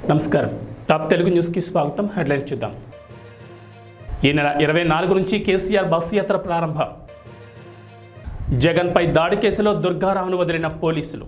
నమస్కారం. టాప్ తెలుగు న్యూస్కి స్వాగతం. హెడ్లైన్స్ చూద్దాం. ఈ నెల 24 నుంచి కేసీఆర్ బస్సు యాత్ర ప్రారంభం. జగన్పై దాడి కేసులో దుర్గారావును వదిలిన పోలీసులు.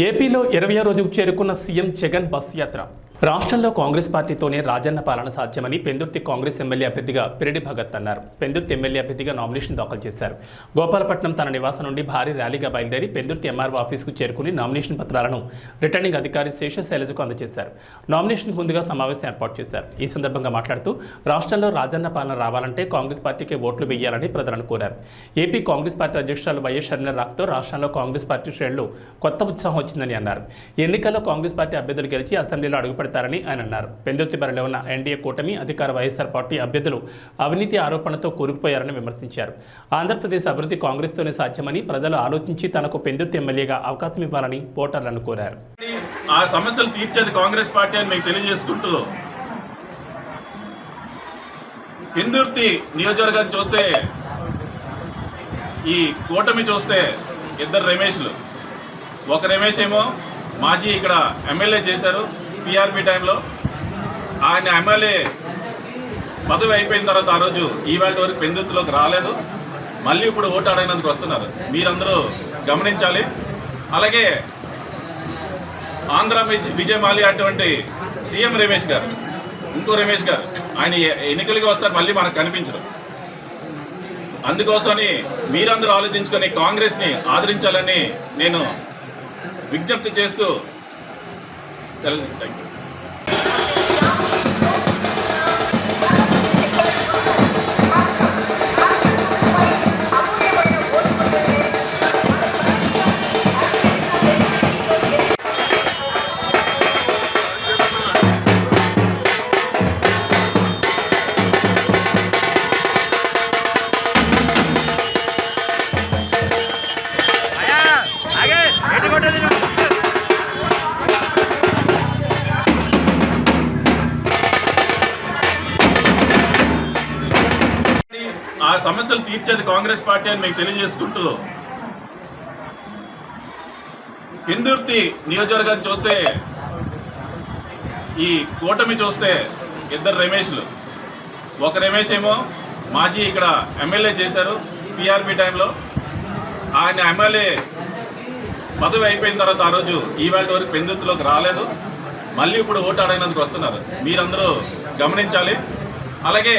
ఏపీలో 20వ రోజుకు చేరుకున్న సీఎం జగన్ బస్సు యాత్ర. రాష్ట్రంలో కాంగ్రెస్ పార్టీతోనే రాజన్న పాలన సాధ్యమని పెందుర్తి కాంగ్రెస్ ఎమ్మెల్యే అభ్యర్థిగా పిరెడ్డి భగత్ అన్నారు. పెందుర్తి ఎమ్మెల్యే అభ్యర్థిగా నామినేషన్ దాఖలు చేశారు. గోపాలపట్నం తన నివాసం నుండి భారీ ర్యాలీగా బయలుదేరి పెందుర్తి ఎంఆర్ఓ ఆఫీసుకు చేరుకుని నామినేషన్ పత్రాలను రిటర్నింగ్ అధికారి శేషశైలజకు అందజేశారు. నామినేషన్కు ముందుగా సమావేశం ఏర్పాటు చేశారు. ఈ సందర్భంగా మాట్లాడుతూ రాష్ట్రంలో రాజన్న పాలన రావాలంటే కాంగ్రెస్ పార్టీకి ఓట్లు వేయాలని ప్రజలను కోరారు. ఏపీ కాంగ్రెస్ పార్టీ అధ్యక్షురాలు వైఎస్ షర్మిల రాకతో రాష్ట్రంలో కాంగ్రెస్ పార్టీ శ్రేణులు కొత్త ఉత్సాహం వచ్చిందని అన్నారు. ఎన్నికల్లో కాంగ్రెస్ పార్టీ అభ్యర్థులు గెలిచి అసెంబ్లీలో అడుగుపెడతారని ఆయన అన్నారు. పెందుర్తి బరిలో ఉన్న ఎన్డీఏ కూటమి అధికార వైఎస్ఆర్ పార్టీ అభ్యర్థులు అవినీతి ఆరోపణలతో కూరుకుపోయారని విమర్శించారు. ఆంధ్రప్రదేశ్ అభివృద్ధి కాంగ్రెస్తోనే సాధ్యమని ప్రజలు ఆలోచించి తనకు పెందుర్తి ఎమ్మెల్యేగా అవకాశం ఇవ్వాలని ఓటర్లను కోరారు. ఆ సమస్యలు తీర్చేది కాంగ్రెస్ పార్టీ అని మీకు తెలియజేసుకుంటూ, పెందుర్తి నియోజకవర్గాన్ని చూస్తే, ఈ కూటమి చూస్తే ఇద్దరు రమేష్లు. ఒక రమేష్ ఏమో మాజీ ఇక్కడ ఎమ్మెల్యే చేశారు పిఆర్పి టైంలో. ఆయన ఎమ్మెల్యే పదవి అయిపోయిన తర్వాత ఆ రోజు ఈవేళ వరకు పెందుర్తిలోకి రాలేదు. మళ్ళీ ఇప్పుడు ఓటు అడగనందుకు వస్తున్నారు. మీరందరూ గమనించాలి. అలాగే ఆంధ్ర విజయ్ మాల్యా అటువంటి సీఎం రమేష్ గారు, ఇంకో రమేష్ గారు, ఆయన ఎన్నికలకి వస్తారు, మళ్ళీ మనకు కనిపించరు. అందుకోసమని మీరందరూ ఆలోచించుకొని కాంగ్రెస్ని ఆదరించాలని నేను విజ్ఞప్తి చేస్తూ థ్యాంక్ యూ. ఆ సమస్యలు తీర్చేది కాంగ్రెస్ పార్టీ అని మీకు తెలియజేసుకుంటూ, పెందుర్తి నియోజకవర్గాన్ని చూస్తే, ఈ కూటమి చూస్తే ఇద్దరు రమేష్లు. ఒక రమేష్ ఏమో మాజీ ఇక్కడ ఎమ్మెల్యే చేశారు పిఆర్పి టైంలో. ఆయన ఎమ్మెల్యే పదవి అయిపోయిన తర్వాత ఆ రోజు ఈవేళ వరకు పెందుర్తిలోకి రాలేదు. మళ్ళీ ఇప్పుడు ఓటు అడగనందుకు వస్తున్నారు. మీరందరూ గమనించాలి. అలాగే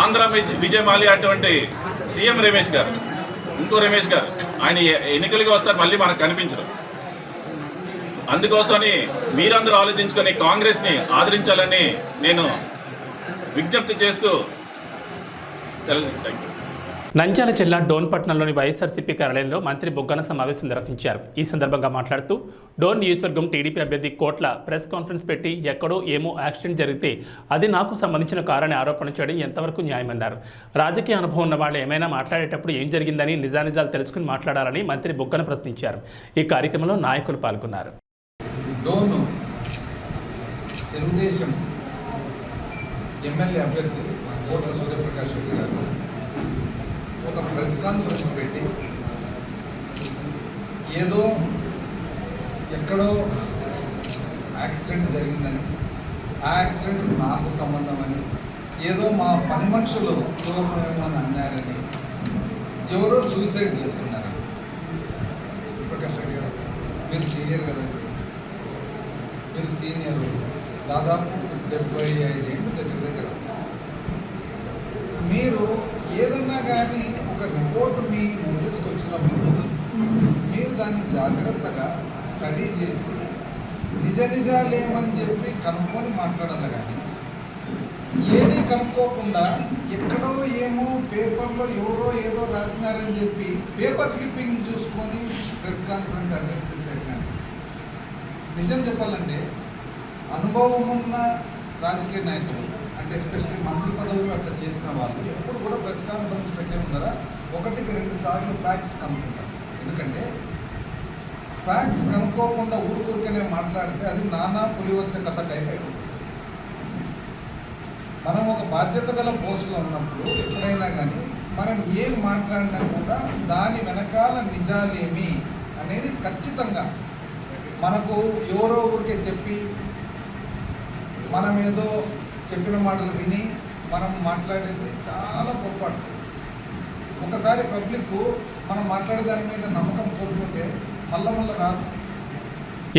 ఆంధ్ర విజయ్ మాల్యా అటువంటి సీఎం రమేష్ గారు, ఇంకో రమేష్ గారు, ఆయన ఎన్నికలకి వస్తారు, మళ్ళీ మనకు కనిపించరు. అందుకోసమని మీరందరూ ఆలోచించుకొని కాంగ్రెస్ని ఆదరించాలని నేను విజ్ఞప్తి చేస్తూ థ్యాంక్ యూ. నంద్యాల జిల్లా డోన్ పట్టణంలోని వైఎస్ఆర్సీపీ కార్యాలయంలో మంత్రి బుగ్గన సమావేశం నిర్వహించారు. ఈ సందర్భంగా మాట్లాడుతూ డోన్ నియోజకవర్గం టీడీపీ అభ్యర్థి కోట్ల ప్రెస్ కాన్ఫరెన్స్ పెట్టి ఎక్కడో ఏమో యాక్సిడెంట్ జరిగితే అది నాకు సంబంధించిన కారని ఆరోపణ చేయడం ఎంతవరకు న్యాయమన్నారు. రాజకీయ అనుభవం ఉన్న వాళ్ళు ఏమైనా మాట్లాడేటప్పుడు ఏం జరిగిందని నిజానిజాలు తెలుసుకుని మాట్లాడాలని మంత్రి బుగ్గన ప్రశ్నించారు. ఈ కార్యక్రమంలో నాయకులు పాల్గొన్నారు. డోన్ తెలుగుదేశం ఎమ్మెల్యే అభ్యర్థి కోట్ల సూర్యప్రకాష్ రెడ్డి గారు ఒక ప్రెస్ కాన్ఫరెన్స్ పెట్టి ఏదో ఎక్కడో యాక్సిడెంట్ జరిగిందని, ఆ యాక్సిడెంట్ నాకు సంబంధమని, ఏదో మా పని మనుషులు పూర్వపరమని అన్నారని, ఎవరో సూసైడ్ చేసుకున్నారని. ప్రకాష్ రెడ్డి గారు, మీరు సీనియర్ కదండి, మీరు సీనియర్, దాదాపు 75 ఏళ్ళు దగ్గర. మీరు ఏదన్నా కానీ ఒక రిపోర్ట్ మీ నోటీస్కి వచ్చినప్పుడు మీరు దాన్ని జాగ్రత్తగా స్టడీ చేసి నిజాలేమని చెప్పి కనుక్కొని మాట్లాడాలి. కానీ ఏది కనుక్కోకుండా ఎక్కడో ఏమో పేపర్లో ఎవరో ఏదో రాసినారని చెప్పి పేపర్ క్లిప్పింగ్ చూసుకొని ప్రెస్ కాన్ఫరెన్స్ అడ్రస్ ఇస్తే, నిజం చెప్పాలంటే అనుభవం ఉన్న రాజకీయ నాయకులు, అంటే ఎస్పెషల్లీ మంత్రి పదవులు అట్లా చేసిన వాళ్ళు ఎప్పుడు కూడా ప్రెస్ కాన్ఫరెన్స్ పెట్టే ఉన్నారా 1-2 సార్లు ఫ్యాక్ట్స్ కనుక్కుంటారు. ఎందుకంటే ఫ్యాక్ట్స్ కనుక్కోకుండా ఊరికనే మాట్లాడితే అది నానా పులి వచ్చే కథ టైప్ అయిపోతుంది. మనం ఒక బాధ్యత గల పోస్టులో ఉన్నప్పుడు ఎప్పుడైనా కానీ మనం ఏం మాట్లాడినా కూడా దాని వెనకాల నిజాలేమి అనేది ఖచ్చితంగా మనకు ఎవరో ఊరికే చెప్పి మనం ఏదో చెప్పిన మాటలు విని మనం మాట్లాడేది చాలా పొరపాటు. ఒకసారి పబ్లిక్ మనం మాట్లాడే దాని మీద నమ్మకం కోల్పోతే మళ్ళా రాదు.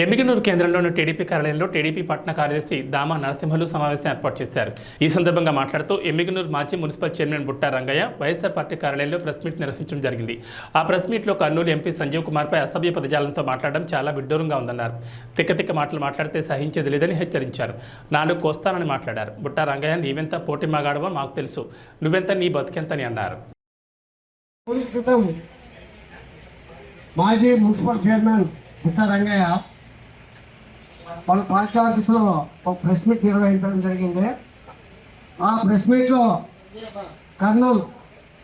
ఎమ్మిగనూరు కేంద్రంలోని టీడీపీ కార్యాలయంలో టీడీపీ పట్టణ కార్యదర్శి దామా నరసింహులు సమావేశం ఏర్పాటు చేశారు. ఈ సందర్భంగా మాట్లాడుతూ ఎమ్మిగనూరు మాజీ municipal chairman Butta Rangaiah YSR party కార్యాలయంలో ప్రెస్ మీట్ నిర్వహించడం జరిగింది. ఆ ప్రెస్ మీట్లో కర్నూలు ఎంపీ సంజీవ్ కుమార్పై అసభ్య పదజాలంతో మాట్లాడడం చాలా విడ్డూరంగా ఉందన్నారు. తిక్క మాటలు మాట్లాడితే సహించేది లేదని హెచ్చరించారు. నాలుగు కోస్తానని మాట్లాడారు. బుట్టా రంగయ్య నీవెంత పోటీ మాగాడవో మాకు తెలుసు, నువ్వెంత నీ బతికెంతని అన్నారు. మాజీ మున్సిపల్ చైర్మన్ బుట్టా రంగయ్య వాళ్ళ పార్టీ ఆఫీసులో ఒక ప్రెస్ మీట్ నిర్వహించడం జరిగింది. ఆ ప్రెస్ మీట్లో కర్నూలు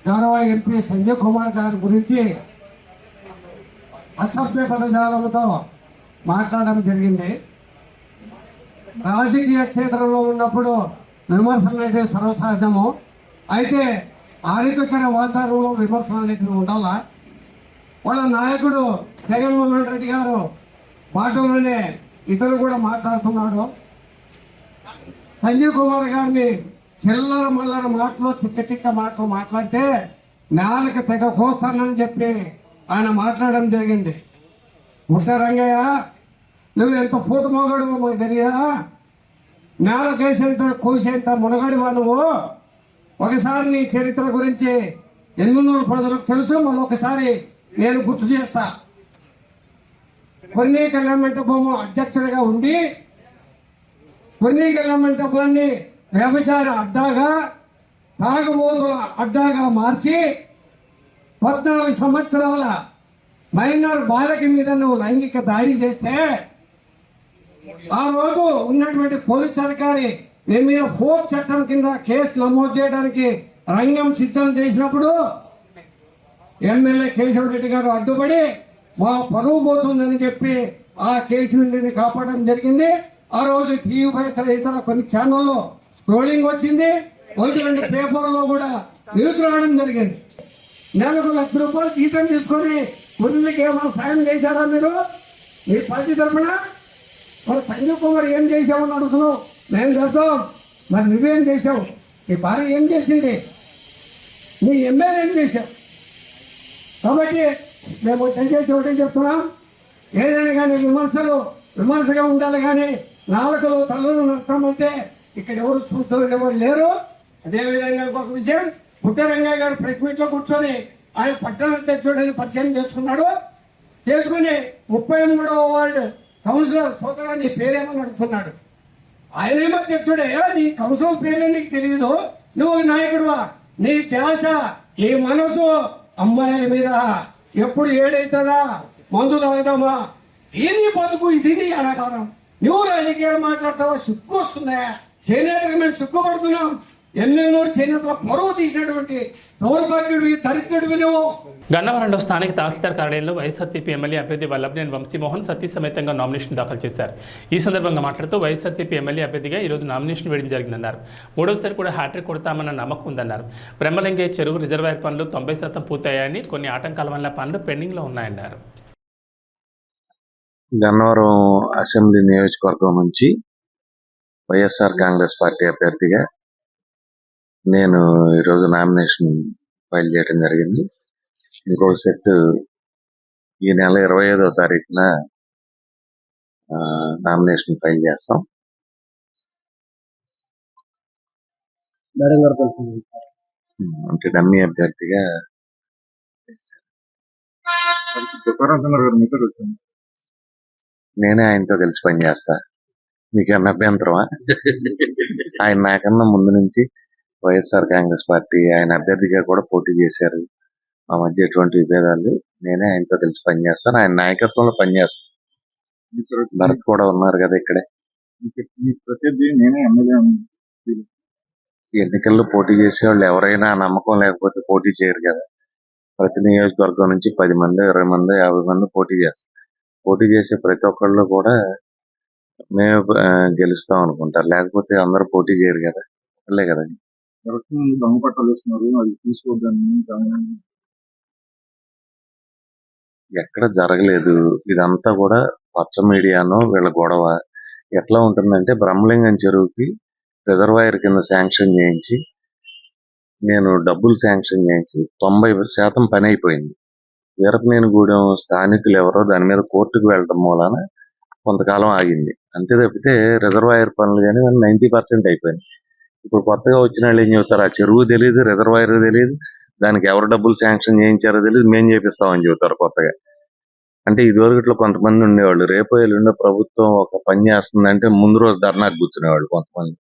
గౌరవ ఎంపీ సంజయ్ కుమార్ గారి గురించి అసభ్య పదజాలంతో మాట్లాడడం జరిగింది. రాజకీయ క్షేత్రంలో ఉన్నప్పుడు విమర్శలు అనేవి సర్వసహజము. అయితే ఆరోగ్యకర వాతావరణంలో విమర్శలు అనేవి ఉండాలా. వాళ్ళ నాయకుడు జగన్మోహన్ రెడ్డి గారు మాటలోనే ఇతరులు కూడా మాట్లాడుతున్నాడు. సంజీవ్ కుమార్ గారిని చిల్లర మల్లర మాటలు తిక్క మాటలు మాట్లాడితే నేలకు తెగ కోస్తానని చెప్పి ఆయన మాట్లాడడం జరిగింది. బుట్టా రంగయ్య, నువ్వు ఎంత పూట మోగాడు మాకు తెలియదా? నేలకేసేంత కోసేంత మునగాడివా నువ్వు? ఒకసారి నీ చరిత్ర గురించి ఎన్నో ప్రజలకు తెలుసు. మళ్ళొకసారి నేను గుర్తు చేస్తా. కొన్ని కళ్యాణమంటపము అధ్యక్షుడిగా ఉండి కొన్ని కళ్యాణమంటపాన్ని వ్యభిచార అడ్డాగా, తాగుబోతుల అడ్డాగా మార్చి 14 సంవత్సరాల మైనర్ బాలకి మీద నువ్వు లైంగిక దాడి చేస్తే ఆ రోజు ఉన్నటువంటి పోలీస్ అధికారి నీ మీద ఫోర్త్ చట్టం కింద కేసు నమోదు చేయడానికి రంగం సిద్ధం చేసినప్పుడు ఎమ్మెల్యే కేశవరెడ్డి గారు అడ్డుపడి మా పరువు పోతుందని చెప్పి ఆ కేసు నుండి కాపాడడం జరిగింది. ఆ రోజు టీవీ ఇతర కొన్ని ఛానల్లో స్క్రోలింగ్ వచ్చింది. 1-2 పేపర్లో కూడా న్యూస్ రావడం జరిగింది. నెలకు ₹1,00,000 జీతం తీసుకొని మురళికి ఏమైనా సాయం చేశారా మీరు మీ పార్టీ తరఫున? మరి సంజీవ్ కుమార్ ఏం చేశామని అడుగుతున్నావు. మేము చేస్తాం, మరి నువ్వేం చేశావు? నీ భార్య ఏం చేసింది? నీ ఎమ్మెల్యే ఏం చేశావు? కాబట్టి మేము దయచేసి ఒకటే చెప్తున్నాం, ఏదైనా కానీ విమర్శగా ఉండాలి. కానీ నాలుకలు తల్లులు నష్టమైతే ఇక్కడ ఎవరు చూస్తూ ఉండేవాళ్ళు లేరు. అదేవిధంగా ఇంకొక విషయం, బుట్టా రంగయ్య గారు ప్రెస్ మీట్ లో కూర్చొని ఆయన పట్టణ అధ్యక్షుడిని పరిచయం చేసుకుని 33వ వార్డు కౌన్సిలర్ సోదరాన్ని పేరేమని అడుగుతున్నాడు. ఆయనేమో అధ్యక్షుడే, నీ కౌన్సిలర్ పేరే నీకు తెలియదు, నువ్వు నాయకుడువా? నీ ధ్యాస, ఈ మనసు అమ్మాయిల మీద ఎప్పుడు ఏడైతుందా, మందు తాగుదామా, దీన్ని బతుకు, ఇది నీ అనాకారం. నువ్వు రాజకీయాలు మాట్లాడతావా? సిగ్గు వస్తున్నాయా? చేనేతకు మేము సిగ్గుపడుతున్నాం. ఎన్నెన్నో చేనేతల పరువు తీసినటువంటి దౌర్భాగ్యుడివి, దరిద్రుడివి నువ్వు. గన్నవరంలో స్థానిక తహసీల్దార్ కార్యాలయంలో వైఎస్ఆర్సీపీ ఎమ్మెల్యే అభ్యర్థి వల్లభనేని వంశీమోహన్ సతీ సమేతంగా నామినేషన్ దాఖలు చేశారు. ఈ సందర్భంగా మాట్లాడుతూ వైఎస్ఆర్సీపీ ఎమ్మెల్యే అభ్యర్థిగా ఈరోజు నామినేషన్ వేయడం జరిగిందన్నారు. మూడోసారి కూడా హ్యాట్రిక్ కొడతామన్న నమ్మకం ఉందన్నారు. బ్రహ్మలింగే చెరువు రిజర్వాయర్ పనులు 90% పూర్తయ్యాయని, కొన్ని ఆటంకాల వల్ల పనులు పెండింగ్లో ఉన్నాయన్నారు. గన్నవరం అసెంబ్లీ నియోజకవర్గం నుంచి వైఎస్ఆర్ కాంగ్రెస్ పార్టీ అభ్యర్థిగా నేను ఈరోజు నామినేషన్ ఫైల్ చేయడం జరిగింది. ఇంకొక సెట్ ఈ నెల 25వ తారీఖున నామినేషన్ ఫైల్ చేస్తాం. అంటే డమ్మీ అభ్యర్థిగా నేనే ఆయనతో కలిసి పనిచేస్తా. మీకన్నా అభ్యంతరమా? ఆయన నాకన్నా ముందు నుంచి వైఎస్ఆర్ కాంగ్రెస్ పార్టీ ఆయన అభ్యర్థిగా కూడా పోటీ చేశారు. మా మధ్య ఎటువంటి విభేదాలు, నేనే ఆయనతో కలిసి పనిచేస్తాను. ఆయన నాయకత్వంలో పనిచేస్తాను. భరత్ కూడా ఉన్నారు కదా ఇక్కడే. ఎన్నికల్లో పోటీ చేసే వాళ్ళు ఎవరైనా నమ్మకం లేకపోతే పోటీ చేయరు కదా. ప్రతి నియోజకవర్గం నుంచి 10 మంది, 20 మంది, 50 మంది పోటీ చేస్తారు. పోటీ చేసే ప్రతి ఒక్కళ్ళు కూడా మేము గెలుస్తాం అనుకుంటారు, లేకపోతే అందరూ పోటీ చేయరు కదా. వాళ్ళే కదా దొంగ పట్టాలు వేస్తున్నారు, అది తీసుకోవద్దని ఎక్కడ జరగలేదు. ఇదంతా కూడా పచ్చ మీడియాను వీళ్ళ గొడవ ఎట్లా ఉంటుందంటే, బ్రహ్మలింగం చెరువుకి రిజర్వాయర్ కింద శాంక్షన్ చేయించి, నేను డబ్బులు శాంక్షన్ చేయించి 90% పని అయిపోయింది. వీరపనేనిగూడెం స్థానికులు ఎవరో దాని మీద కోర్టుకు వెళ్ళడం మూలాన కొంతకాలం ఆగింది. అంతే తప్పితే రిజర్వాయర్ పనులు కానీ 90% అయిపోయింది. ఇప్పుడు కొత్తగా వచ్చిన వాళ్ళు ఏం చెబుతారు, ఆ చెరువు తెలియదు, రిజర్వాయర్ తెలియదు, దానికి ఎవరు డబ్బులు శాంక్షన్ చేయించారో తెలియదు, మేము చేపిస్తామని చెబుతారు కొత్తగా. అంటే ఇదివరకట్లో కొంతమంది ఉండేవాళ్ళు, రేపు ఎల్లుండో ప్రభుత్వం ఒక పని చేస్తుందంటే ముందు రోజు ధర్నాకు కూర్చునేవాళ్ళు కొంతమంది,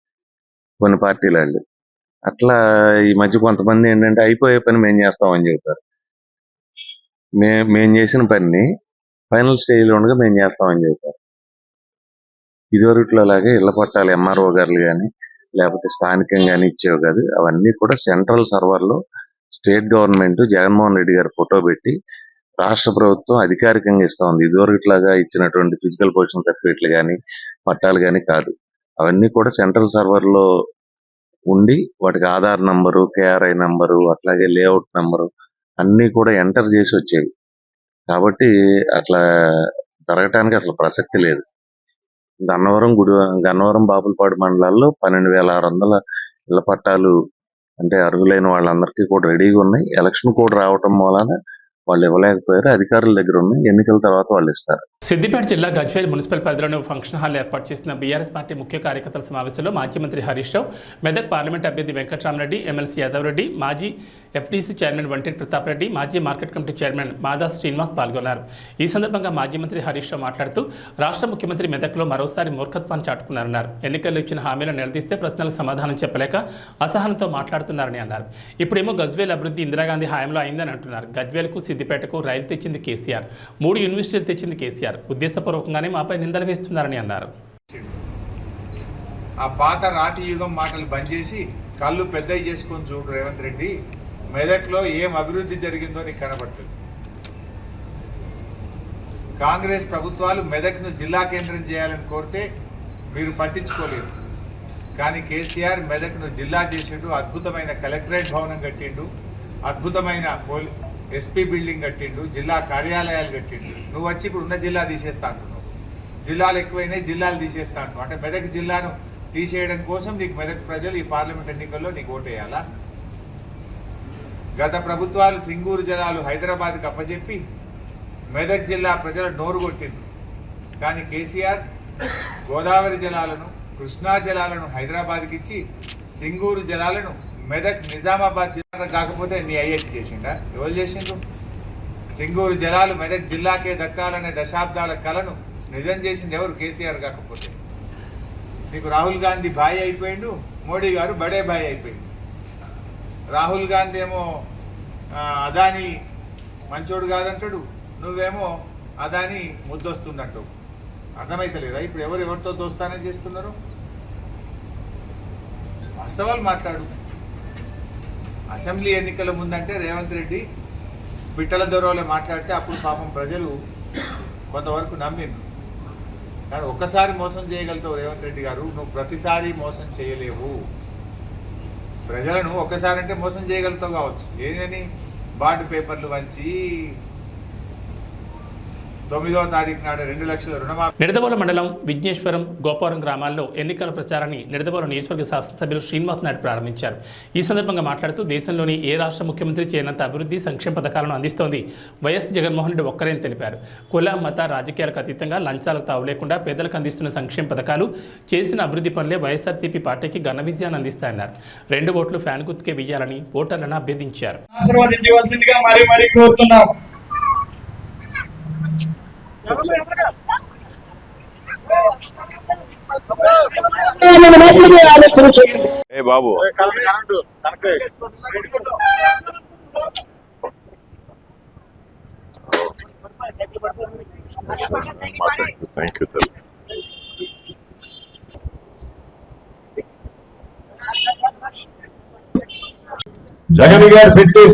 కొన్ని పార్టీల వాళ్ళు. అట్లా ఈ మధ్య కొంతమంది ఏంటంటే అయిపోయే పని మేము చేస్తామని చెబుతారు. మేము చేసిన పనిని ఫైనల్ స్టేజ్లో ఉండగా మేము చేస్తామని చెబుతారు. ఇదివరకట్లో లాగే ఇళ్ల పట్టాలు ఎంఆర్ఓ గారులు కానీ లేకపోతే స్థానికంగానే ఇచ్చేవి కాదు. అవన్నీ కూడా సెంట్రల్ సర్వర్లో state government Jaganmohan Reddy garu photo పెట్టి రాష్ట్ర ప్రభుత్వం అధికారికంగా ఇస్తా ఉంది. ఇదివరకులాగా ఇచ్చినటువంటి ఫిజికల్ పొజిషన్ సర్టిఫికేట్లు కానీ పట్టాలు కానీ కాదు. అవన్నీ కూడా సెంట్రల్ సర్వర్లో ఉండి వాటికి ఆధార్ నంబరు, కేఆర్ఐ నంబరు, అట్లాగే లేఅవుట్ నంబరు అన్నీ కూడా ఎంటర్ చేసి వచ్చేవి. కాబట్టి అట్లా జరగటానికి అసలు ప్రసక్తి లేదు. గన్నవరం బాపులపాడు మండలాల్లో 12,600 ఇళ్ల పట్టాలు అంటే అర్హులైన వాళ్ళందరికీ కూడా రెడీగా ఉన్నాయి. ఎలక్షన్ కోడ్ రావటం మూలాన వాళ్ళు ఇవ్వలేకపోయారు. అధికారుల దగ్గర ఉన్నాయి, ఎన్నికల తర్వాత వాళ్ళు ఇస్తారు. సిద్దిపేట జిల్లా గజ్వేల్ మున్సిపల్ పరిధిలోని ఫంక్షన్ హాల్ ఏర్పాటు చేసిన బీఆర్ఎస్ పార్టీ ముఖ్య కార్యకర్తల సమావేశంలో మాజీ మంత్రి హరీష్ రావు, మెదక్ పార్లమెంట్ అభ్యర్థి వెంకట్రామరెడ్డి, ఎమ్మెల్సీ యాదవ్ రెడ్డి, మాజీ ఎఫ్టీసీ చైర్మన్ వంటేటి ప్రతాప్ రెడ్డి, మాజీ మార్కెట్ కమిటీ చైర్మన్ మాదా శ్రీనివాస్ పాల్గొన్నారు. ఈ సందర్భంగా మాజీ మంత్రి హరీష్ రావు మాట్లాడుతూ రాష్ట్ర ముఖ్యమంత్రి మెదక్లో మరోసారి మూర్ఖత్వాన్ని చాటుకున్నారన్నారు. ఎన్నికల్లో ఇచ్చిన హామీలను నిలదీస్తే ప్రశ్నలకు సమాధానం చెప్పలేక అసహనంతో మాట్లాడుతున్నారని అన్నారు. ఇప్పుడేమో గజ్వేల్ అభివృద్ధి ఇందిరాగాంధీ హయాంలో అయిందని అంటున్నారు. గజ్వేల్కు సిద్దిపేటకు రైలు తెచ్చింది కేసీఆర్, 3 యూనివర్సిటీలు తెచ్చింది కేసీఆర్. ఉద్దేశపూర్వకంగానే మాపై నిందలు వేస్తున్నారని అన్నారు. ఆ పాత రాతి యుగం మాటలు బంద్ చేసి కళ్ళు పెద్దవి చేసుకొని చూడు రేవంత్ రెడ్డి. మెదక్లో ఏం అభివృద్ధి జరిగిందో నీకు కనబడుతుంది. కాంగ్రెస్ ప్రభుత్వాలు మెదక్ను జిల్లా కేంద్రం చేయాలని కోరితే మీరు పట్టించుకోలేదు. కానీ కేసీఆర్ మెదక్ను జిల్లా చేసిండు. అద్భుతమైన కలెక్టరేట్ భవనం కట్టిండు, అద్భుతమైన ఎస్పీ బిల్డింగ్ కట్టిండు, జిల్లా కార్యాలయాలు కట్టిండు. నువ్వు వచ్చి ఇప్పుడు ఉన్న జిల్లా తీసేస్తా అంటున్నావు. జిల్లాలు ఎక్కువైనాయి, జిల్లాలు తీసేస్తా అంటున్నావు. అంటే మెదక్ జిల్లాను తీసేయడం కోసం నీకు మెదక్ ప్రజలు ఈ పార్లమెంట్ ఎన్నికల్లో నీకు ఓటేయాలా? గత ప్రభుత్వాలు సింగూరు జలాలు హైదరాబాద్కి అప్పచెప్పి మెదక్ జిల్లా ప్రజల నోరు కొట్టింది. కానీ కేసీఆర్ గోదావరి జలాలను, కృష్ణా జలాలను హైదరాబాద్కి ఇచ్చి సింగూరు జలాలను మెదక్ నిజామాబాద్ జిల్లా కాకపోతే నీ ఐహెచ్ చేసిండా? ఎవరు చేసిండ్రు? సింగూరు జలాలు మెదక్ జిల్లాకే దక్కాలనే దశాబ్దాల కలను నిజం చేసింది ఎవరు? కేసీఆర్ కాకపోతే. నీకు రాహుల్ గాంధీ భాయ్ అయిపోయిండు, మోడీ గారు బడే భాయ్ అయిపోయిండు. రాహుల్ గాంధీ ఏమో అదాని మంచోడు కాదంటాడు, నువ్వేమో అదాని ముద్దొస్తుందంటావు. అర్థమైతలేదా? ఇప్పుడు ఎవరితో దోస్తానే చేస్తున్నారు? వాస్తవాలు మాట్లాడు. అసెంబ్లీ ఎన్నికల ముందంటే రేవంత్ రెడ్డి పిట్టల దొరవలో మాట్లాడితే అప్పుడు పాపం ప్రజలు కొంతవరకు నమ్మిండ్రు. కానీ ఒక్కసారి మోసం చేయగలుగుతావు రేవంత్ రెడ్డి గారు, నువ్వు ప్రతిసారి మోసం చేయలేవు. ప్రజలను ఒక్కసారి అంటే మోసం చేయగలుగుతావు కావచ్చు. ఏదని బాండ్ పేపర్లు వంచి 9వ తారీఖు నాడు 2 లక్షల రుణమాఫీ. నిడదవోలు మండలం విఘ్నేశ్వరం, గోపారం గ్రామాల్లో ఎన్నికల ప్రచారాన్ని నిడదవోలు నియోజకవర్గ శాసనసభ్యులు శ్రీనివాస్ నాయుడు ప్రారంభించారు. ఈ సందర్భంగా మాట్లాడుతూ దేశంలోని ఏ రాష్ట్ర ముఖ్యమంత్రి చేయనంత అభివృద్ధి సంక్షేమ పథకాలను అందిస్తోంది వైఎస్ జగన్మోహన్ రెడ్డి ఒక్కరేని తెలిపారు. కుల మత రాజకీయాలకు అతీతంగా లంచాలకు తావు లేకుండా పేదలకు అందిస్తున్న సంక్షేమ పథకాలు, చేసిన అభివృద్ధి పనులే వైఎస్ఆర్సీపీ పార్టీకి ఘన విజయాన్ని అందిస్తాయన్నారు. 2 ఓట్లు ఫ్యాన్ గుర్తుకే వేయాలని ఓటర్లను అభ్యర్థించారు. ఏ బాబు థ్యాంక్ యూ. జగన్ గారు పెట్టే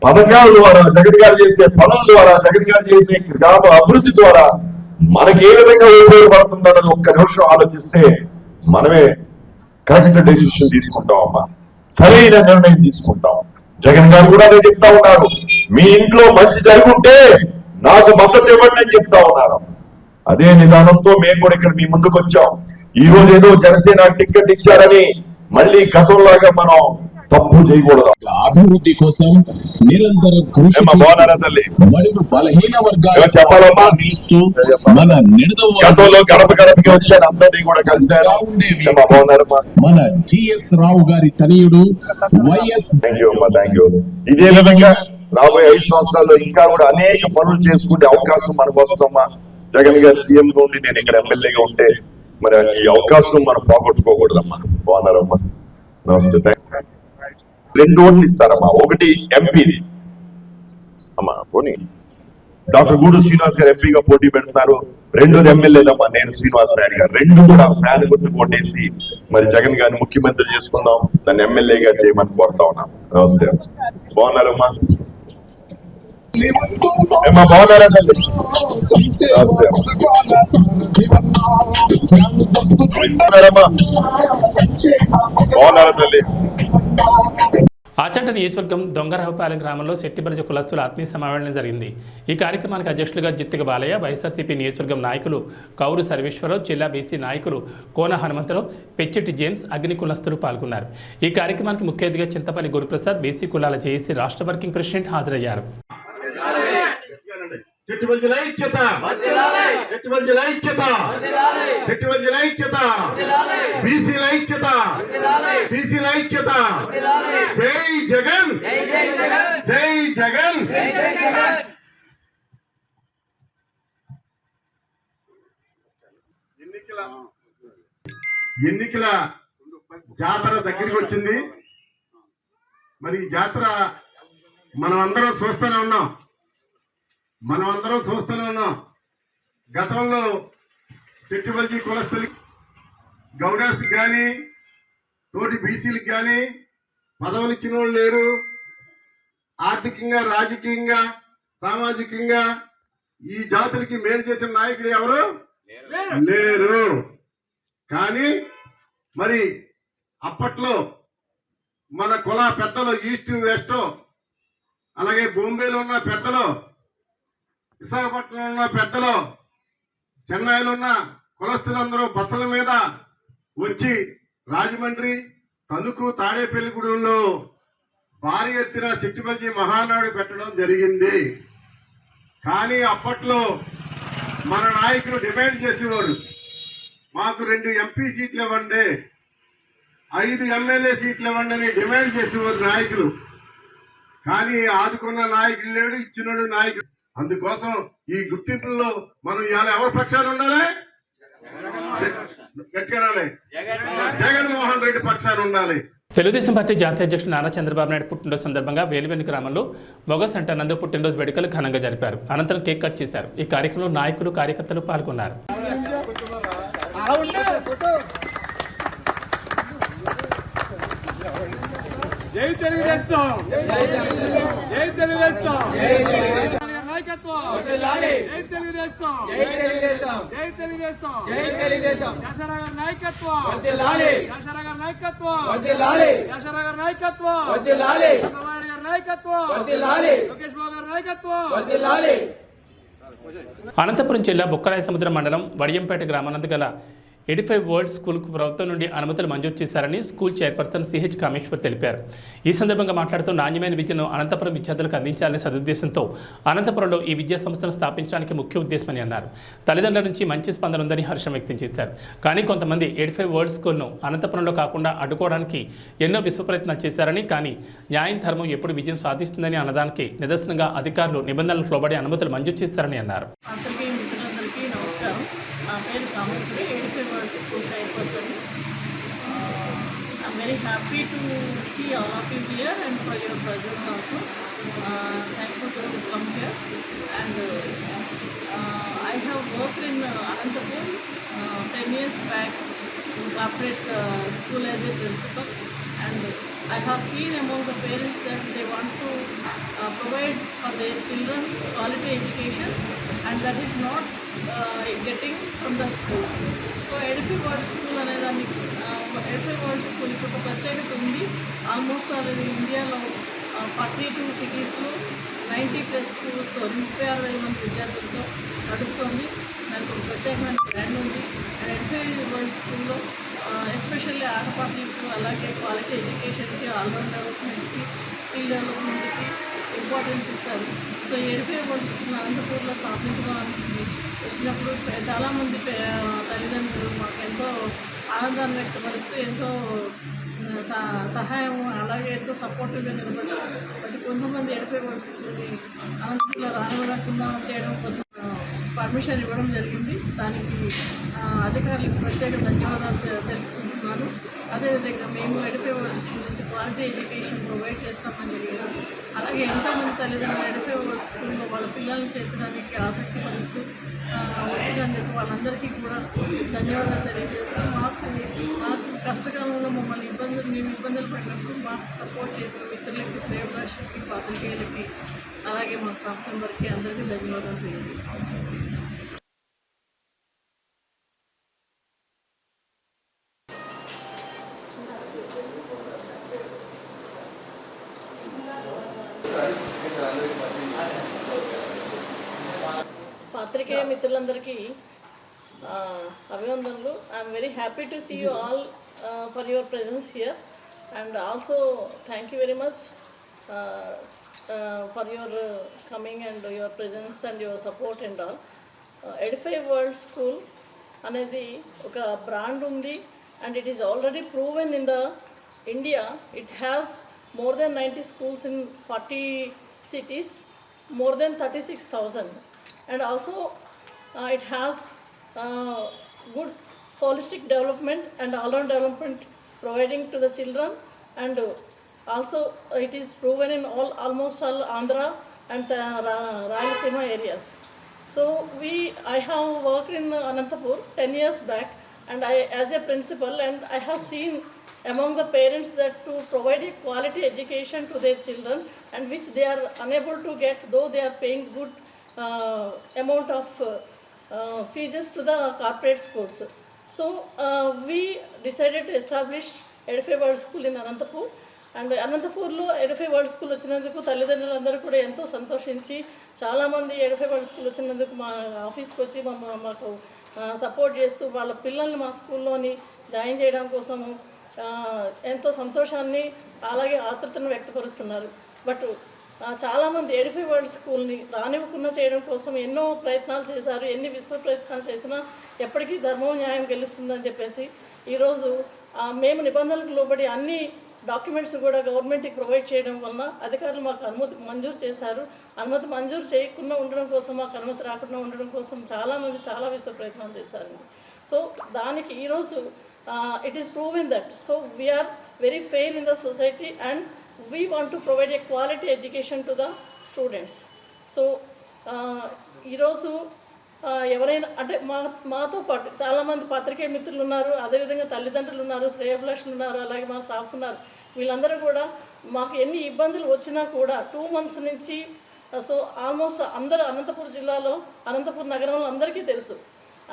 పథకాల ద్వారా, జగన్ గారు చేసే పనుల ద్వారా, జగన్ గారు చేసే గ్రామ అభివృద్ధి ద్వారా మనకి ఏ విధంగా ఉపయోగపడుతుందన్నది ఒక్క నిమిషం ఆలోచిస్తే మనమే కరెక్ట్ డెసిషన్ తీసుకుంటాం అమ్మా, సరైన నిర్ణయం తీసుకుంటాం. జగన్ గారు కూడా అదే చెప్తా ఉన్నారు, మీ ఇంట్లో మంచి జరుగుంటే నాకు మద్దతు ఇవ్వండి అని చెప్తా ఉన్నారు. అదే నిదానంతో మేము కూడా ఇక్కడ మీ ముందుకు వచ్చాం. ఈ రోజు ఏదో జనసేన టికెట్ ఇచ్చారని మళ్ళీ గతంలాగా మనం తప్పు చేయకూడదు. అభివృద్ధి కోసం నిరంతరం కృషి బడుగు బలహీన వర్గాలు చెప్పాలమ్మా నిలుస్తూ మన గతంలో గడప గడపకి వచ్చాను, అందరినీ కూడా కలిసారు. మన జిఎస్ రావు గారి తనయుడు వైఎస్. Thank you. ఇదే విధంగా రాబోయే 5 సంవత్సరాల్లో ఇంకా కూడా అనేక పనులు చేసుకునే అవకాశం మనకు వస్తామా. జగన్ గారు సీఎం గా ఉండి నేను ఇక్కడ ఎమ్మెల్యేగా ఉంటే మరి ఈ అవకాశం మనం పోగొట్టుకోకూడదమ్మా. బాగున్నారమ్మా, నమస్తే. 2 ఓట్లు ఇస్తారమ్మా, ఒకటి ఎంపీది అమ్మా పోనీ డాక్టర్ గూడు శ్రీనివాస్ గారు ఎంపీగా పోటీ పెడతారు, 2 ఎమ్మెల్యేదమ్మా నేను శ్రీనివాస్ నాయుడు గారు. 2 కూడా ఫ్యాన్ గుర్తు కొట్టేసి మరి జగన్ గారిని ముఖ్యమంత్రి చేసుకుందాం, నన్ను ఎమ్మెల్యేగా చేయమని కోరుతా ఉన్నాం. నమస్తే, బాగున్నారమ్మా. బాగున్నారా తల్లి? బాగున్నారా తల్లి? ఆచంట నియోజకవర్గం దొంగరావుపాలెం గ్రామంలో శెట్టిబలిజ కులస్తుల ఆత్మీయ సమావేశం జరిగింది. ఈ కార్యక్రమానికి అధ్యక్షులుగా జిత్తిక బాలయ్య, వైఎస్ఆర్సీపీ నియోజకవర్గం నాయకులు కౌరు సర్వేశ్వరరావు, జిల్లా బీసీ నాయకులు కోన హనుమంతరావు, పెచ్చిటి జేమ్స్, అగ్ని కులస్తులు పాల్గొన్నారు. ఈ కార్యక్రమానికి ముఖ్య అతిథిగా చింతపల్లి గురుప్రసాద్, బీసీ కులాల జేఏసీ రాష్ట్ర వర్కింగ్ ప్రెసిడెంట్ హాజరయ్యారు. జై జగన్, జై జగన్. ఎన్నికల జాతర దగ్గరికి వచ్చింది. మరి ఈ జాతర మనం అందరం చూస్తూనే ఉన్నాం. గతంలో చెట్టుబల్జీ కులస్తులకి, గౌడాస్కి కానీ తోటి బీసీలకు కానీ పదవులు ఇచ్చిన వాళ్ళు లేరు. ఆర్థికంగా, రాజకీయంగా, సామాజికంగా ఈ జాతులకి మేలు చేసిన నాయకుడు ఎవరు లేరు. కానీ మరి అప్పట్లో మన కుల పెద్దలు, ఈస్ట్ వెస్ట్, అలాగే బాంబేలో ఉన్న పెద్దలు, విశాఖపట్నంలో ఉన్న పెద్దలు, చెన్నైలో ఉన్న కులస్తులందరూ బస్సుల మీద వచ్చి రాజమండ్రి, తణుకు, తాడేపల్లిగూడెంలో భారీ ఎత్తున చెట్టుబల్జీ మహానాడు పెట్టడం జరిగింది. కానీ అప్పట్లో మన నాయకులు డిమాండ్ చేసేవాడు, మాకు 2 ఎంపీ సీట్లు ఇవ్వండి, 5 ఎమ్మెల్యే సీట్లు ఇవ్వండి అని డిమాండ్ చేసేవారు నాయకులు. కానీ ఆదుకున్న నాయకులు లేడు, ఇచ్చినాడు నాయకుడు. అందుకోసం ఈ గుర్తింపుల్లో మనం ఇవాళ ఎవరి పక్షాన్ని ఉండాలి? జగన్మోహన్ రెడ్డి పక్షాన్ని ఉండాలి. తెలుగుదేశం పార్టీ జాతీయ అధ్యక్షుడు నారా చంద్రబాబు నాయుడు పుట్టినరోజు సందర్భంగా వేలువెన్ని గ్రామంలో మొగ సెంటర్ నందు పుట్టినరోజు వేడుకలు ఘనంగా జరిపారు. అనంతరం కేక్ కట్ చేశారు. ఈ కార్యక్రమంలో నాయకులు, కార్యకర్తలు పాల్గొన్నారు. జై తెలుగుదేశం, జై తెలుగుదేశం, నాయకత్వం, జై తెలుగుదేశం, జై తెలుగుదేశం, జై తెలుగుదేశం, జై తెలుగుదేశం, యశరాగర్ నాయకత్వం, యశరాగర్ నాయకత్వం, యశరాగర్ నాయకత్వం, చంద్రబాబు గారి నాయకత్వం, లోకేష్ బాబు గారి నాయకత్వం. అనంతపురం జిల్లా బుక్కరాయ సముద్రం మండలం వడియంపేట గ్రామానందు గల 85 వరల్డ్ స్కూల్కు ప్రభుత్వం నుండి అనుమతులు మంజూరు చేశారని స్కూల్ చైర్పర్సన్ సిహెచ్ కామేశ్వర్ తెలిపారు. ఈ సందర్భంగా మాట్లాడుతూ నాణ్యమైన విద్యను అనంతపురం విద్యార్థులకు అందించాలనే సదుద్దేశంతో అనంతపురంలో ఈ విద్యా సంస్థను స్థాపించడానికి ముఖ్య ఉద్దేశమని అన్నారు. తల్లిదండ్రుల నుంచి మంచి స్పందన ఉందని హర్షం వ్యక్తం చేశారు. కానీ కొంతమంది 85 వరల్డ్ స్కూల్ను అనంతపురంలో కాకుండా అడ్డుకోవడానికి ఎన్నో విశ్వప్రయత్నాలు చేశారని, కానీ న్యాయం, ధర్మం ఎప్పుడు విజయం సాధిస్తుందని అన్నదానికి నిదర్శనంగా అధికారులు నిబంధనలకు లోబడి అనుమతులు మంజూరు చేశారని అన్నారు. Kameshwari 85 world school chairperson. I'm very happy to see all of you here and for your presence also. Thankful to come here. And I have worked in Anantapur 10 years back in corporate school as a principal, and I have seen among the parents that they want to provide for their children quality education, and that is not getting from the schools. So 85 world school అనేదాన్ని 85 world school ఇప్పుడు ఒక ప్రత్యేకత ఉంది. Almost all ఇండియాలో 42 సిటీస్లో 90+ schools 36,000 మంది విద్యార్థులతో నడుస్తుంది. దానికి ఒక ప్రత్యేకమైన బ్రాండ్ ఉంది. అండ్ ఎడ్ఫై వరల్డ్ స్కూల్లో ఎస్పెషల్లీ ఆటపాటలకు అలాగే క్వాలిటీ ఎడ్యుకేషన్కి, ఆల్రౌండ్ డెవలప్మెంట్కి, స్కిల్ డెవలప్మెంట్కి ఇంపార్టెన్స్ ఇస్తారు. సో ఎడ్ఫై వరల్డ్ స్కూల్ అనంతపూర్లో స్థాపించడానికి వచ్చినప్పుడు చాలామంది తల్లిదండ్రులు మాకు ఎంతో ఆనందాన్ని వ్యక్తపరుస్తూ ఎంతో సహాయం అలాగే ఎంతో సపోర్టివ్గా నిలబడ్డారు. బట్ కొంతమంది ఎడ్ఫై వరల్డ్ స్కూల్ని అనంతపూర్లో రానివ్వకుండా చేయడం కోసం పర్మిషన్ ఇవ్వడం జరిగింది. దానికి అధికారులకు ప్రత్యేక ధన్యవాదాలు తెలుపుకుంటున్నాను. అదేవిధంగా మేము ఎడ్ఫై వరల్డ్ స్కూల్ నుంచి క్వాలిటీ ఎడ్యుకేషన్ ప్రొవైడ్ చేస్తామని చెప్పేసి, అలాగే ఎంతోమంది తల్లిదండ్రులు ఎడ్ఫై వరల్డ్ స్కూల్లో వాళ్ళ పిల్లల్ని చేర్చడానికి ఆసక్తి పరుస్తూ వచ్చినందుకు వాళ్ళందరికీ కూడా ధన్యవాదాలు తెలియజేస్తూ మాకు కష్టకాలంలో మమ్మల్ని మేము ఇబ్బందులు పడినప్పుడు మాకు సపోర్ట్ చేసిన మిత్రులకి, శ్రేయోభిలాషులకి, పాత్రికేయులకి, అలాగే మా స్టాఫ్ మెంబర్కి అందరికీ ధన్యవాదాలు తెలియజేస్తాం. పాత్రికేయ మిత్రులందరికీ అభివందనలు. I'm very happy to see you all for your presence here and also thank you very much for your coming and your presence and your support and all. Edify world school అనేది ఒక brand ఉంది and it is already proven in the India. It has more than 90 schools in 40 cities, more than 36,000, and also it has good holistic development and all-round development providing to the children, and also it is proven in almost all Andhra and Rayalaseema areas. So I have worked in Anantapur 10 years back, and I as a principal, and I have seen among the parents that to provide a quality education to their children, and which they are unable to get, though they are paying good amount of fees to the corporate schools. So we decided to establish Edify world school in Anantapur. And అనంతపూర్లో Edify world school వచ్చినందుకు తల్లిదండ్రులందరూ కూడా ఎంతో సంతోషించి, చాలామంది ఎడ్ఫై world school వచ్చినందుకు మా ఆఫీస్కి వచ్చి మాకు సపోర్ట్ చేస్తూ వాళ్ళ పిల్లల్ని మా స్కూల్లోని జాయిన్ చేయడం కోసము ఎంతో సంతోషాన్ని అలాగే ఆతృతను వ్యక్తపరుస్తున్నారు. బట్ చాలామంది ఎడ్ఫై వరల్డ్ స్కూల్ని రానివ్వకుండా చేయడం కోసం ఎన్నో ప్రయత్నాలు చేశారు. ఎన్ని విశ్వ ప్రయత్నాలు చేసినా ఎప్పటికీ ధర్మం న్యాయం గెలుస్తుందని చెప్పేసి ఈరోజు మేము నిబంధనలకు లోబడి అన్ని డాక్యుమెంట్స్ కూడా గవర్నమెంట్కి ప్రొవైడ్ చేయడం వలన అధికారులు మాకు అనుమతి మంజూరు చేశారు. అనుమతి మంజూరు చేయకుండా ఉండడం కోసం, మాకు అనుమతి రాకుండా ఉండడం కోసం చాలామంది చాలా విశ్వ ప్రయత్నాలు చేశారండి. సో దానికి ఈరోజు it is proven that so we are very fair in the society and we want to provide a quality education to the students. So ఈరోజు ఎవరైనా అంటే మాతో పాటు చాలామంది పత్రికేయ మిత్రులు ఉన్నారు, అదేవిధంగా తల్లిదండ్రులు ఉన్నారు, శ్రేయోభిలాషులు ఉన్నారు, అలాగే మా స్టాఫ్ ఉన్నారు. వీళ్ళందరూ కూడా మాకు ఎన్ని ఇబ్బందులు వచ్చినా కూడా 2 months నుంచి సో ఆల్మోస్ట్ అందరూ అనంతపురం జిల్లాలో, అనంతపురం నగరంలో అందరికీ తెలుసు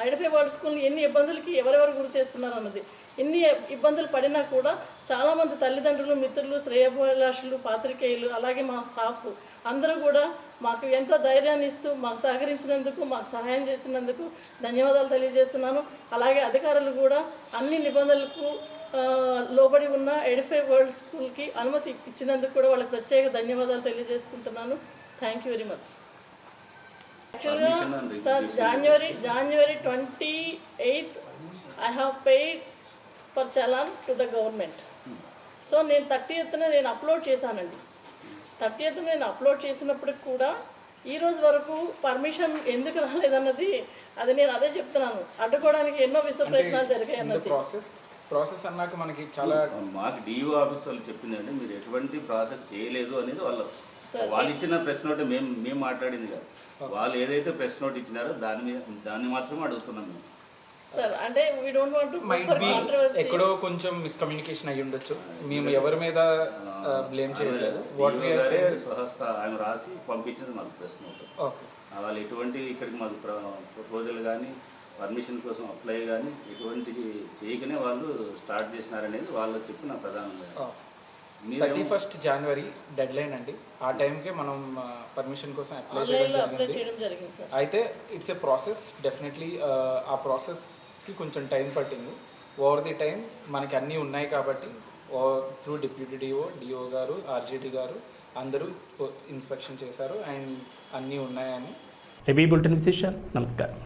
ఎడ్ఫై వరల్డ్ స్కూల్ని ఎన్ని ఇబ్బందులకి ఎవరెవరు గురి చేస్తున్నారు అన్నది. ఎన్ని ఇబ్బందులు పడినా కూడా చాలామంది తల్లిదండ్రులు, మిత్రులు, శ్రేయోభిలాషులు, పాత్రికేయులు, అలాగే మా స్టాఫ్ అందరూ కూడా మాకు ఎంతో ధైర్యాన్ని ఇస్తూ మాకు సహకరించినందుకు, మాకు సహాయం చేసినందుకు ధన్యవాదాలు తెలియజేస్తున్నాను. అలాగే అధికారులు కూడా అన్ని నిబంధనలకు లోబడి ఉన్న ఎడ్ఫై వరల్డ్ స్కూల్కి అనుమతి ఇచ్చినందుకు కూడా వాళ్ళకి ప్రత్యేక ధన్యవాదాలు తెలియజేసుకుంటున్నాను. Thank you very much. యాక్చువల్గా sir January 28th I have paid for challan to the government. So నేను 30th నేను అప్లోడ్ చేశానండి. 30th నేను అప్లోడ్ చేసినప్పటికి కూడా ఈరోజు వరకు పర్మిషన్ ఎందుకు రాలేదన్నది అది నేను అదే చెప్తున్నాను. అడ్డుకోవడానికి ఎన్నో విశ్వ ప్రయత్నాలు జరిగాయి అన్నది. ప్రాసెస్ అన్నాక మనకి చాలా మాకు డిఓ ఆఫీస్ వాళ్ళు చెప్పిందంటే మీరు ఎటువంటి ప్రాసెస్ చేయలేదు అనేది వాళ్ళు ఇచ్చిన ప్రెస్ నోట్ మేము మాట్లాడింది కాదు. వాళ్ళు ఏదైతే ప్రెస్ నోట్ ఇచ్చినారో దాన్ని మాత్రమే అడుగుతున్నాం మేము. సార్ అంటే వీ డోంట్ వాంట్ టు ఎక్కడో కొంచెం మిస్కమ్యూనికేషన్ అయ్యి ఉండొచ్చు. మేము ఎవరి మీద బ్లేమ్ చేయలేదు. వాట్ వి ఆర్ సేయింగ్ స్వహస్త ఆయన రాసి పంపించింది మాకు ప్రెస్ నోట్. ఓకే, వాళ్ళు ఎటువంటి ఇక్కడికి మాకు ప్రపోజల్ కానీ పర్మిషన్ కోసం అప్లై కానీ ఎటువంటి చేయకనే వాళ్ళు స్టార్ట్ చేసినారనేది వాళ్ళు చెప్పిన ప్రధానంగా. 31st January డెడ్ లైన్ అండి. ఆ టైంకే మనం పర్మిషన్ కోసం అప్లై చేయడం జరిగింది. అయితే ఇట్స్ ఏ ప్రాసెస్. డెఫినెట్లీ ఆ ప్రాసెస్కి కొంచెం టైం పట్టింది. ఓవర్ ది టైం మనకి అన్నీ ఉన్నాయి కాబట్టి త్రూ డిప్యూటీ డిఓ గారు, ఆర్జేటీ గారు అందరూ ఇన్స్పెక్షన్ చేశారు అండ్ అన్నీ ఉన్నాయని. ఏబీ బులెటిన్ విశేషాలు. నమస్కారం.